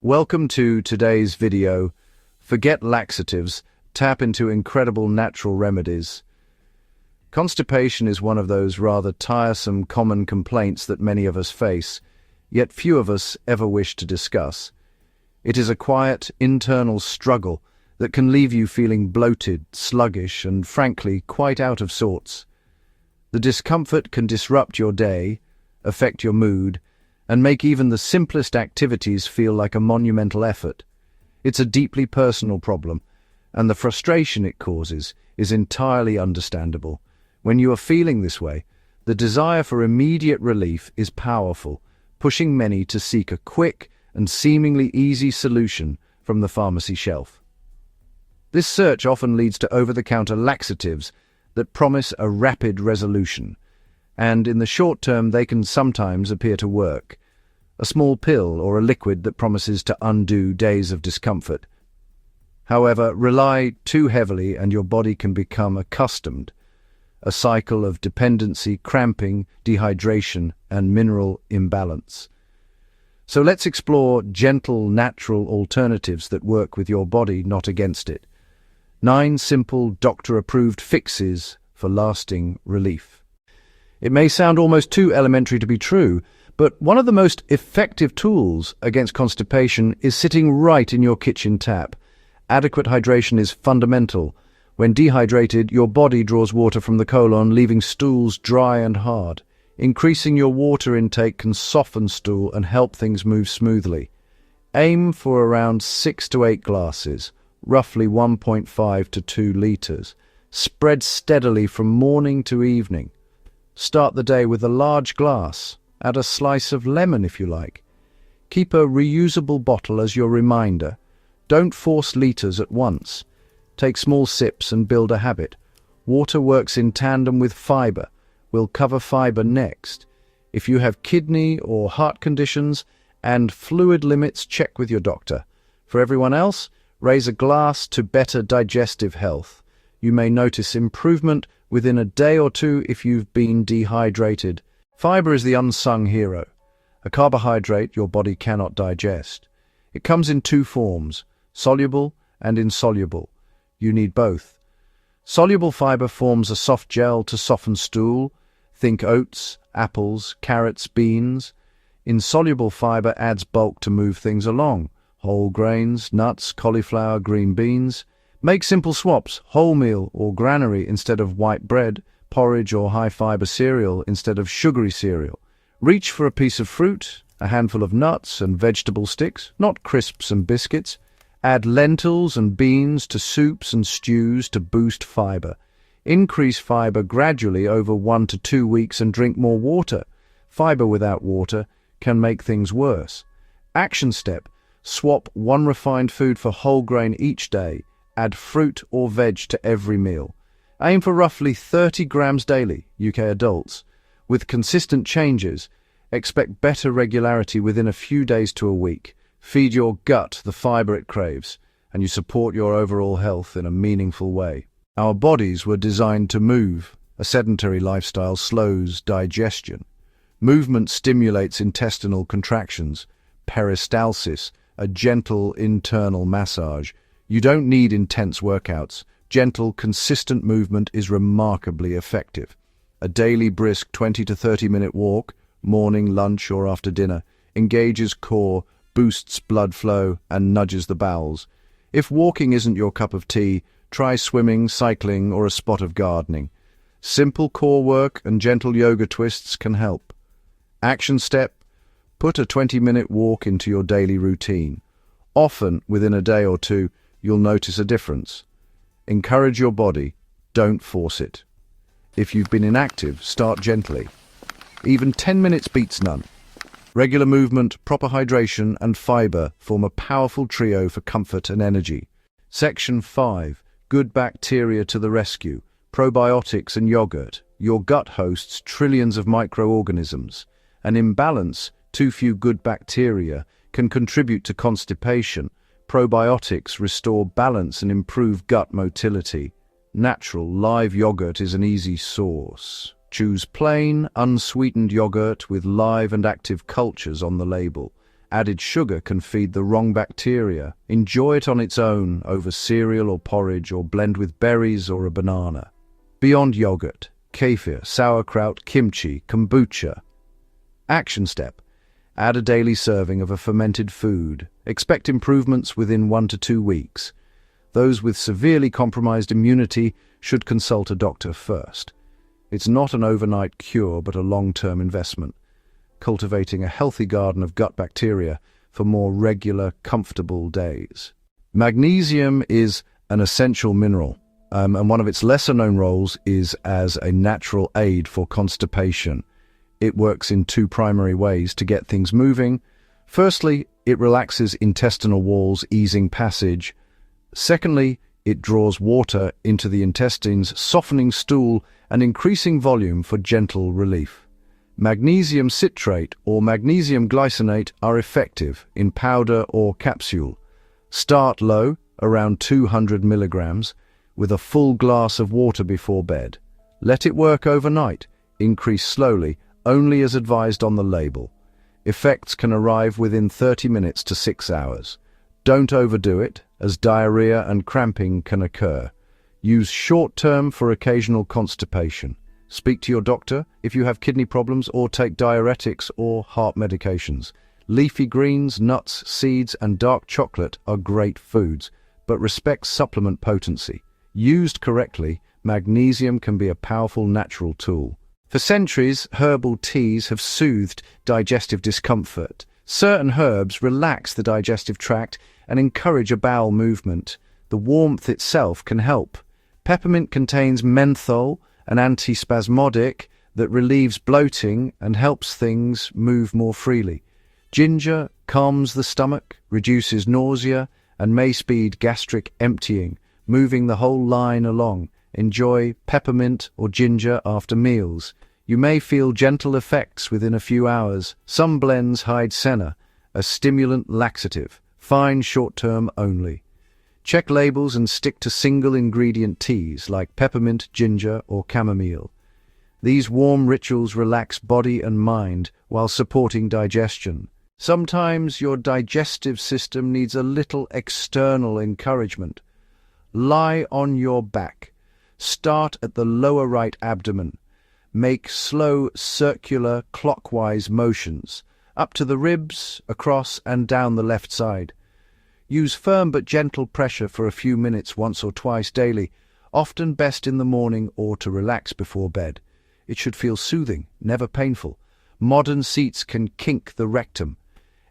Welcome to today's video. Forget laxatives, tap into incredible natural remedies. Constipation is one of those rather tiresome common complaints that many of us face, yet few of us ever wish to discuss. It is a quiet, internal struggle that can leave you feeling bloated, sluggish, and frankly, quite out of sorts. The discomfort can disrupt your day, affect your mood, and make even the simplest activities feel like a monumental effort. It's a deeply personal problem, and the frustration it causes is entirely understandable. When you are feeling this way, the desire for immediate relief is powerful, pushing many to seek a quick and seemingly easy solution from the pharmacy shelf. This search often leads to over-the-counter laxatives that promise a rapid resolution, and in the short term they can sometimes appear to work. A small pill or a liquid that promises to undo days of discomfort. However, rely too heavily and your body can become accustomed. A cycle of dependency, cramping, dehydration, and mineral imbalance. So let's explore gentle, natural alternatives that work with your body, not against it. 9 simple, doctor-approved fixes for lasting relief. It may sound almost too elementary to be true, but one of the most effective tools against constipation is sitting right in your kitchen tap. Adequate hydration is fundamental. When dehydrated, your body draws water from the colon, leaving stools dry and hard. Increasing your water intake can soften stool and help things move smoothly. Aim for around 6 to 8 glasses, roughly 1.5 to 2 liters. Spread steadily from morning to evening. Start the day with a large glass. Add a slice of lemon if you like. Keep a reusable bottle as your reminder. Don't force liters at once. Take small sips and build a habit. Water works in tandem with fiber. We'll cover fiber next. If you have kidney or heart conditions and fluid limits, check with your doctor. For everyone else, raise a glass to better digestive health. You may notice improvement within a day or two if you've been dehydrated. Fibre is the unsung hero, a carbohydrate your body cannot digest. It comes in 2 forms, soluble and insoluble. You need both. Soluble fibre forms a soft gel to soften stool. Think oats, apples, carrots, beans. Insoluble fibre adds bulk to move things along. Whole grains, nuts, cauliflower, green beans. Make simple swaps, wholemeal or granary instead of white bread, porridge or high-fiber cereal instead of sugary cereal. Reach for a piece of fruit, a handful of nuts and vegetable sticks, not crisps and biscuits. Add lentils and beans to soups and stews to boost fibre. Increase fibre gradually over 1 to 2 weeks and drink more water. Fibre without water can make things worse. Action step. Swap 1 refined food for whole grain each day. Add fruit or veg to every meal. Aim for roughly 30 grams daily, UK adults. With consistent changes, expect better regularity within a few days to a week. Feed your gut the fibre it craves, and you support your overall health in a meaningful way. Our bodies were designed to move. A sedentary lifestyle slows digestion. Movement stimulates intestinal contractions, peristalsis, a gentle internal massage. You don't need intense workouts. Gentle, consistent movement is remarkably effective. A daily brisk 20 to 30-minute walk, morning, lunch, or after dinner, engages core, boosts blood flow, and nudges the bowels. If walking isn't your cup of tea, try swimming, cycling, or a spot of gardening. Simple core work and gentle yoga twists can help. Action step. Put a 20-minute walk into your daily routine. Often, within a day or two, you'll notice a difference. Encourage your body, don't force it. If you've been inactive, start gently. Even 10 minutes beats none. Regular movement, proper hydration, and fibre form a powerful trio for comfort and energy. Section 5. Good bacteria to the rescue. Probiotics and yogurt. Your gut hosts trillions of microorganisms. An imbalance, too few good bacteria, can contribute to constipation. Probiotics restore balance and improve gut motility. Natural, live yogurt is an easy source. Choose plain, unsweetened yogurt with live and active cultures on the label. Added sugar can feed the wrong bacteria. Enjoy it on its own, over cereal or porridge, or blend with berries or a banana. Beyond yogurt, kefir, sauerkraut, kimchi, kombucha. Action step. Add a daily serving of a fermented food. Expect improvements within 1 to 2 weeks. Those with severely compromised immunity should consult a doctor first. It's not an overnight cure, but a long-term investment, cultivating a healthy garden of gut bacteria for more regular, comfortable days. Magnesium is an essential mineral, and one of its lesser-known roles is as a natural aid for constipation. It works in 2 primary ways to get things moving. Firstly, it relaxes intestinal walls, easing passage. Secondly, it draws water into the intestines, softening stool and increasing volume for gentle relief. Magnesium citrate or magnesium glycinate are effective in powder or capsule. Start low, around 200 milligrams, with a full glass of water before bed. Let it work overnight. Increase slowly, only as advised on the label. Effects can arrive within 30 minutes to 6 hours. Don't overdo it, as diarrhea and cramping can occur. Use short-term for occasional constipation. Speak to your doctor if you have kidney problems or take diuretics or heart medications. Leafy greens, nuts, seeds, and dark chocolate are great foods, but respect supplement potency. Used correctly, magnesium can be a powerful natural tool. For centuries, herbal teas have soothed digestive discomfort. Certain herbs relax the digestive tract and encourage a bowel movement. The warmth itself can help. Peppermint contains menthol, an antispasmodic that relieves bloating and helps things move more freely. Ginger calms the stomach, reduces nausea, and may speed gastric emptying, moving the whole line along. Enjoy peppermint or ginger after meals. You may feel gentle effects within a few hours. Some blends hide senna, a stimulant laxative, fine short-term only. Check labels and stick to single-ingredient teas like peppermint, ginger, or chamomile. These warm rituals relax body and mind while supporting digestion. Sometimes your digestive system needs a little external encouragement. Lie on your back. Start at the lower right abdomen. Make slow circular clockwise motions, up to the ribs, across and down the left side. Use firm but gentle pressure for a few minutes once or twice daily, often best in the morning or to relax before bed. It should feel soothing, never painful. Modern seats can kink the rectum.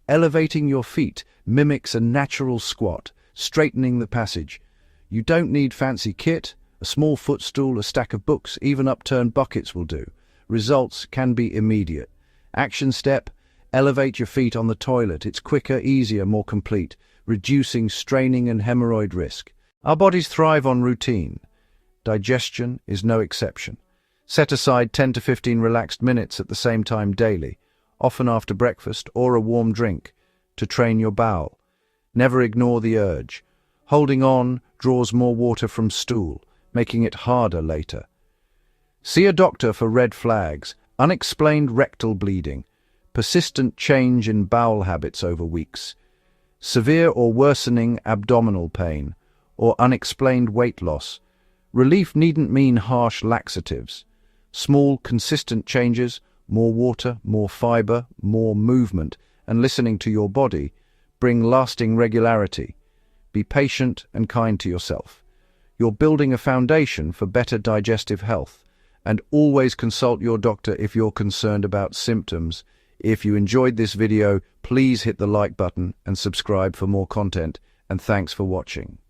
Elevating your feet mimics a natural squat, straightening the passage. You don't need fancy kit. A small footstool, a stack of books, even upturned buckets will do. Results can be immediate. Action step: elevate your feet on the toilet. It's quicker, easier, more complete, reducing straining and hemorrhoid risk. Our bodies thrive on routine. Digestion is no exception. Set aside 10 to 15 relaxed minutes at the same time daily, often after breakfast or a warm drink, to train your bowel. Never ignore the urge. Holding on draws more water from stool, making it harder later. See a doctor for red flags, unexplained rectal bleeding, persistent change in bowel habits over weeks, severe or worsening abdominal pain, or unexplained weight loss. Relief needn't mean harsh laxatives. Small, consistent changes, more water, more fiber, more movement, and listening to your body, bring lasting regularity. Be patient and kind to yourself. You're building a foundation for better digestive health, and always consult your doctor if you're concerned about symptoms. If you enjoyed this video, please hit the like button and subscribe for more content, and thanks for watching.